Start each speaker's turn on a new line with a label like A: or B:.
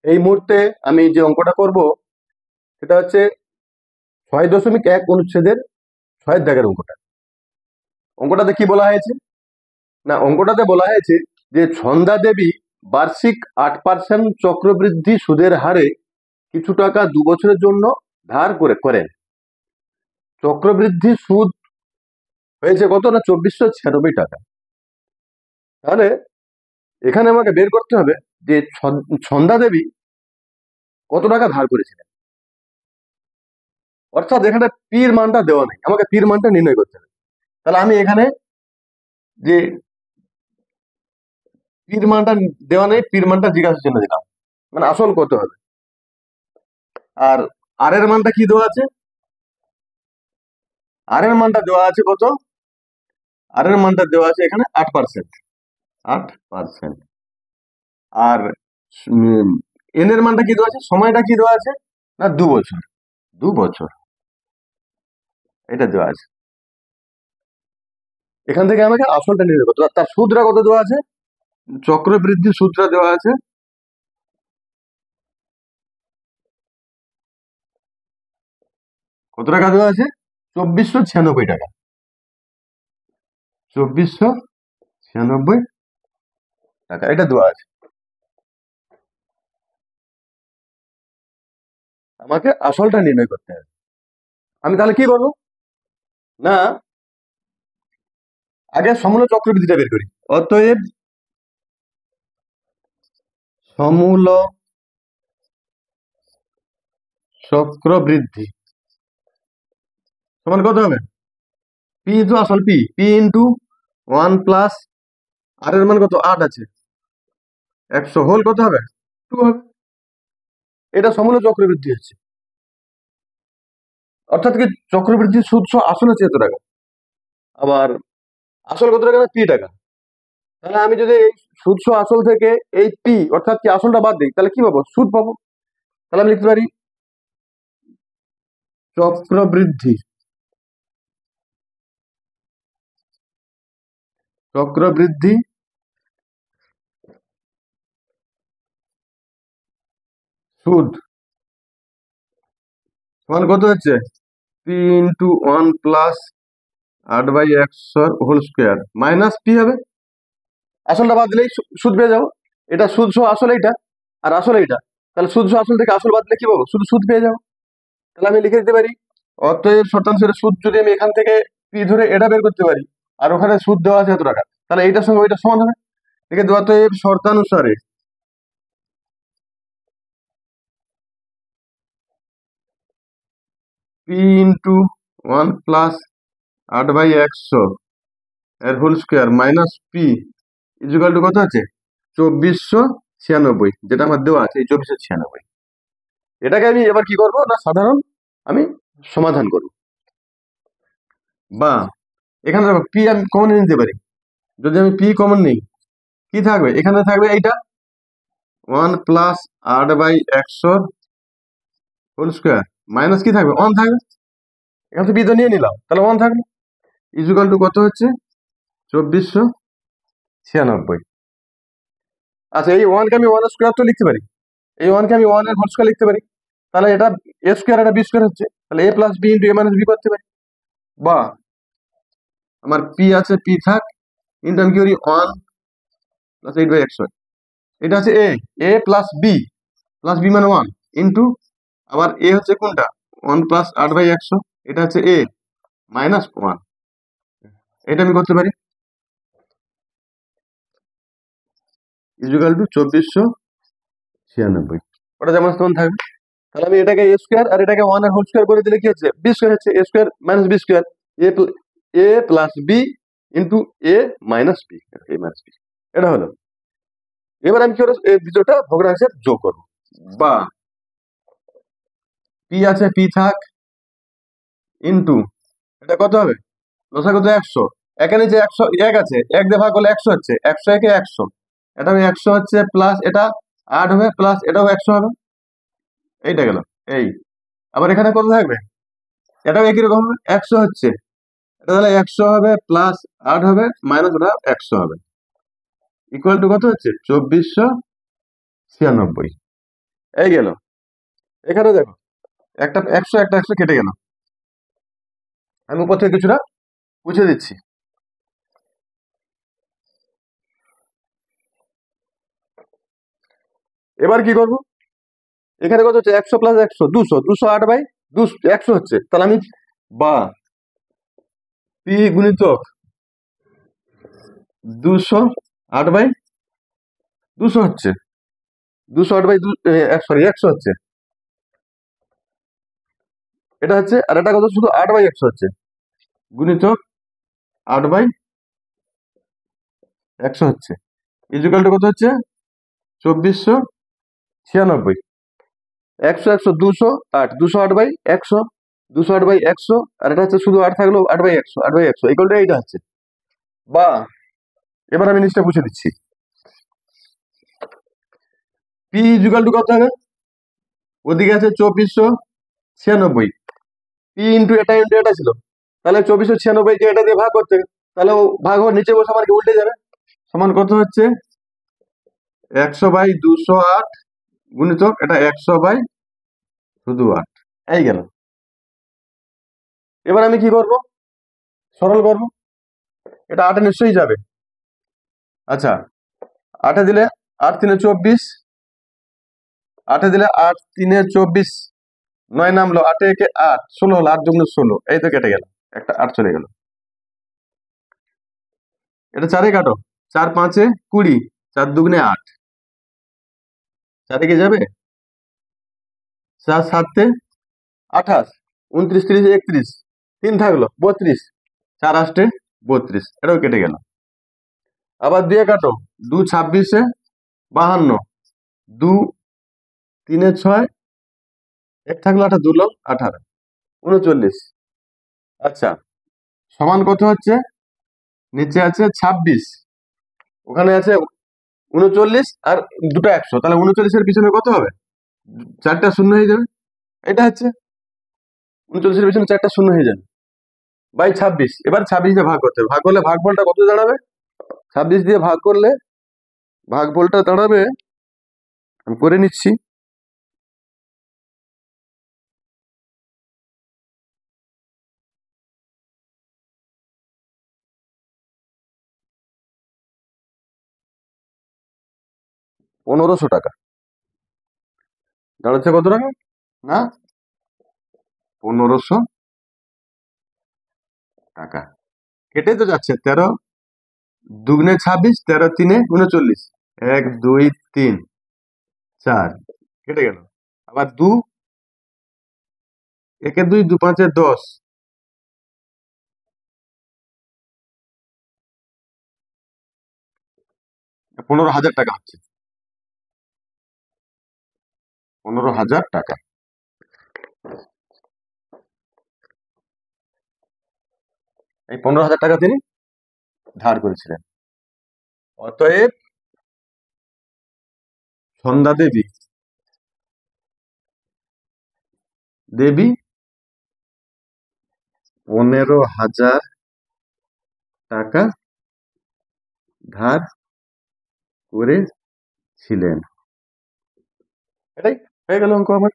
A: এই মুহূর্তে আমি যে অঙ্কটা করব সেটা হচ্ছে 6.1 অনুচ্ছেদের 6 দাগের অঙ্কটা। অঙ্কটাতে কি বলা হয়েছে? না, অঙ্কটাতে বলা হয়েছে যে ছন্দা দেবী বার্ষিক 8% চক্রবৃদ্ধি সুদের হারে কিছু টাকা 2 বছরের জন্য ধার করেন। চক্রবৃদ্ধি সুদ হয়েছে কত? না 2496 টাকা। তাহলে এখানে আমাকে বের করতে হবে যে ছন্দা দেবী কত টাকা ধার করেছিলেন। অর্থাৎ এখানে পির মানটা দেওয়া নেই, আমাকে পির মানটা নির্ণয় করতে হবে। তাহলে আমি এখানে যে পির মানটা দেওয়া নেই, পির মানটা জিজ্ঞাসা চিহ্ন দিলাম, মানে আসল কত হবে। আর আর এর মানটা কি দেওয়া আছে? আর এর মানটা দেওয়া আছে কত? আর এর মানটা দেওয়া আছে এখানে 8%। 8%। আর এন এর মানটা কি দেওয়া আছে? সময়টা কি দেওয়া আছে? না 2 বছর। 2 বছর এটা দেওয়া আছে। এখান থেকে আমাকে আসলটা নির্ণয় করতে হবে। তার সুদটা কত দেওয়া আছে? চক্রবৃদ্ধি সুদটা দেওয়া আছে কত টাকা দেওয়া আছে? 2496 টাকা। 2496 টাকা এটা দেওয়া আছে। আমাকে আসলটা নির্ণয় করতে হবে। আমি তাহলে কি করবো? না, আগে সমূল চক্রবৃদ্ধিটা বের করি। অতএব সমূল চক্রবৃদ্ধি সমান কত হবে? পি তো আসল পি, পি ইন্টু 1 + আর এর মান কত? 8 আছে, 100 হোল কত হবে? 2 হবে। এটা সমূল চক্রবৃদ্ধি হচ্ছে। অর্থাৎ কি চক্রবৃদ্ধির সুদ আসল হচ্ছে এত টাকা, আবার আসল কত টাকা? না পি টাকা। তাহলে আমি যদি এই সুদ আসল থেকে এই পি অর্থাৎ কি আসলটা বাদ দিই, তাহলে কি পাবো? সুদ পাবো। তাহলে আমি লিখতে পারি চক্রবৃদ্ধি চক্রবৃদ্ধি সুদ সমান কত হচ্ছে? P into 1 + 8/100 whole square minus P হবে। আসলটা বাদ দিলেই সুদ পেয়ে যাবো। এটা সুদ সহ আসল এইটা, আর আসল এইটা। তাহলে সুদ সহ আসল থেকে আসল বাদ দিলে কি পাবো? শুধু সুদ পেয়ে যাবো। তাহলে আমি লিখে দিতে পারি অতএব শতাংশের সুদ যদি আমি এখান থেকে পি ধরে এটা বের করতে পারি, আর ওখানে সুদ দেওয়া আছে এত টাকা, তাহলে এইটার সঙ্গে ওইটা সমান হবে। লিখে দেবো অতএব শর্তানুসারে পি ইন্টু 1 + 8/100 এর whole square minus P equal to কত আছে? 2496, যেটা আমার দেওয়া আছে এই 2496। এটাকে আমি এবার কি করবো? না সাধারণ আমি সমাধান করব, বা এখানে দেখো পি আমি কমন নিতে পারি। যদি আমি পি কমন নিই কি থাকবে? এখানে থাকবে এইটা 1 + 8/100 হোল স্কোয়ার মাইনাস কি থাকবে? 1 থাকবে। এখান থেকে পি তো নিয়ে নিলাম, তাহলে 1 থাকবে। ইজুকাল টু কত হচ্ছে? 2496। আচ্ছা, এই 1 কে আমি 1 স্কোয়ার তো লিখতে পারি, এই 1 কে আমি 1 এর হোল স্কোয়ার লিখতে পারি। তাহলে এটা এ স্কোয়ার, এটা বি স্কোয়ার হচ্ছে, তাহলে a + b × a - b করতে পারি। বা আমার পি আছে, পি থাক, ইন্টু আমি কি করি? 1 + 8/100 এটা হচ্ছে এ প্লাস বি মানে 1 ইন্টু আবার এ হচ্ছে কোনটা? 1 + 8/100 এটা হচ্ছে এ মাইনাস 1। এটা আমি করতে পারি ইজুকাল টু 2496, ওটা যেমন তেমন থাকবে। তাহলে আমি এটাকে এ স্কোয়ার আর এটাকে 1 এর হোল স্কোয়ার করে দিলে কি হচ্ছে? বি স্কোয়ার হচ্ছে। এ স্কোয়ার মাইনাস বি স্কোয়ার, এ প্লাস বি ইন্টু এ মাইনাস বি, এ মাইনাস বি। এটা হলো। এবার আমি কি করবো? এই দুটোটা ভগ্নাংশের যোগ করবো। বা পি আছে, পি থাক, ইন্টু এটা কত হবে? লসাগু তো 100, একের নিচে 100 1 আছে, 1 দিয়ে ভাগ করলে 100 হচ্ছে, 100 একে 100, এটা 100 হচ্ছে, প্লাস এটা 8 হবে, প্লাস এটাও 100 হবে। এইটা গেল এই। আবার এখানে কত থাকবে? এটাও একই রকম হবে, 100 হচ্ছে, এটা তাহলে 100 হবে, প্লাস 8 হবে, মাইনাস ওটা 100 হবে, ইকুয়াল টু কত হচ্ছে? 2496। এই গেল। এখানে দেখো, একটা 100 একটা 100 কেটে গেল। আমি উপর থেকে কিছুটা মুছে দিচ্ছি। এবার কি করব? এখানে কত হচ্ছে? 100 প্লাস 100 200, 208/100 হচ্ছে। তাহলে আমি বা পি গুণিতক 208/200 হচ্ছে, 208/100 হচ্ছে, এটা হচ্ছে। আর এটা কত? শুধু 8/100 হচ্ছে, গুণিতক 8/100 হচ্ছে, ইকুয়াল টু কত হচ্ছে? 2496। 100 100 208, 208/100, 208/100, আর এটা হচ্ছে শুধু 8 থাকলো, 8/100, 8/100 ইকুয়াল টু এইটা হচ্ছে। বা এবার আমি জিনিসটা বুঝে দিচ্ছি। পি ইকুয়াল টু কত হবে? ওদিকে আছে 2496, পি ইন্টু এটা ছিল। তাহলে 2496 কে এটা দিয়ে ভাগ করতে হবে। তাহলে ও ভাগ হওয়ার নিচে বসে আমার কি উল্টে যাবে? সমান কত হচ্ছে? 100/208 গুণিতক এটা 100/8 এই গেল। এবার আমি কি করব? সরল করব। এটা 8 নিশ্চয়ই যাবে। আচ্ছা, 8 দিলে 8 3 24, 8 দিলে 8 3 24, 9 নামলো, 8 একে 8, 16 হলো, 8 দুগুণে 16, এই তো কেটে গেল, একটা 8 চলে গেল। এটা 4 কাটো, 4 5 20, 4 দুগুণে 8, 4 কি যাবে? 4 7 28, 29 30 31, 3 থাকলো 32, 4 8 32, এটাও কেটে গেল। আবার দিয়ে কাটো, 2 26 52, 2 3 6, 1 থাকলো 18, 2 18, 39। আচ্ছা, সমান কত হচ্ছে? নিচে আছে 26, ওখানে আছে 39, আর দুটো 100, তাহলে 39-এর পিছনে কত হবে? 4টা শূন্য হয়ে যাবে। এটা হচ্ছে 39-এর পিছনে 4টা শূন্য হয়ে যাবে, বাই 26। এবার 26 দিয়ে ভাগ করতে হবে। ভাগ করলে ভাগফলটা কত দাঁড়াবে? 26 দিয়ে ভাগ করলে ভাগফলটা দাঁড়াবে, আমি করে নিচ্ছি, 1500 টাকা। দাঁড়াচ্ছে কত টাকা? না, 1500 টাকা। কেটে তো যাচ্ছে, 13 দুগুণে 26, 13 3 39, 1 2 3 4, কেটে গেল। আবার 2 1 2 2 5 10, 15,000 টাকা হচ্ছে, 15,000 টাকা। এই 15,000 টাকা তিনি ধার করেছিলেন। অতএব সন্ধ্যা দেবী দেবী 15,000 টাকা ধার করেছিলেন। এটাই হয়ে গেল অঙ্ক আমার।